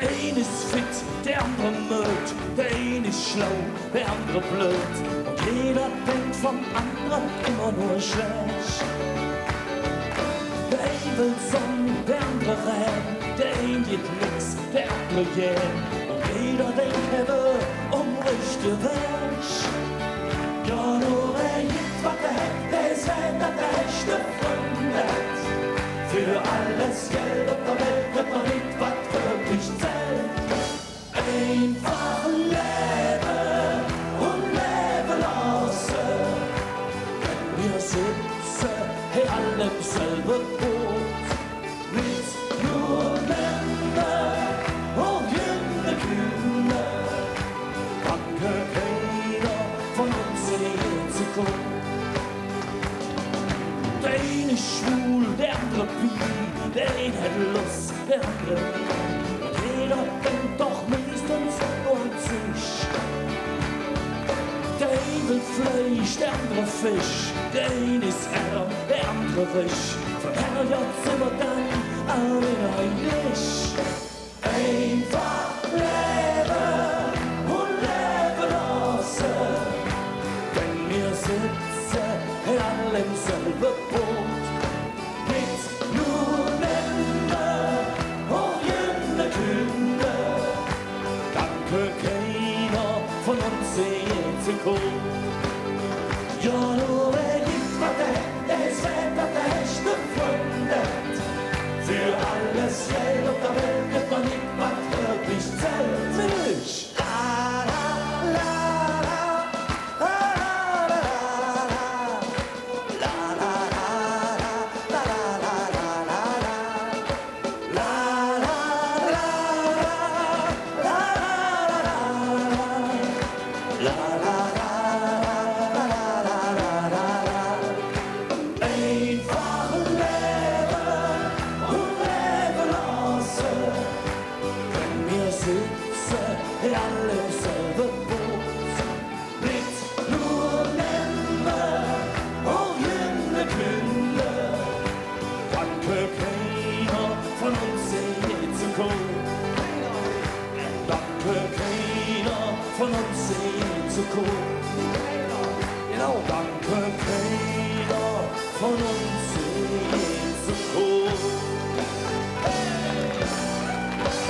eine ist fit, der andere müd, der eine ist schlau, der andere blöd. Und jeder denkt vom anderen immer nur schlecht. Der eine will Sonne, der andere Regen, der eine geht nix, der andere jäh. Und jeder denkt, er will richtig weg. Ja, nur wer gibt, was der hat, der ist der echte Freund hat. Für alles Geld auf der Welt wird man nicht, was wirklich zählt. Einfach leben und leben lassen. Wenn wir sitzen, hey, alle im selben Boot. Mit jungen Männern und jungen Kühnen. Danke keiner von uns in Zukunft. Der eine ist schwul, der andere bi, der eine hat Lust, der andere nie. Und jeder denkt doch mindestens nur an sich. Der eine will Fleisch, der andere Fisch, der eine ist Herr, der andere Wisch. Von Herr ja sind wir dann alle einig. Einfach leben und leben lassen. Wenn wir sitzen, alle im selben Boot. Mit nur Länder und jene Kinder. Danke keiner von uns in Zukunft. Ja, nur wer gibt, was der ist wert, was der echte Freund hat. Für alles Geld auf der Welt wird man nicht, was wirklich zählt. Milch! Genau, danke keiner von uns in Zukunft.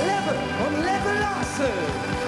Leben und leben lassen.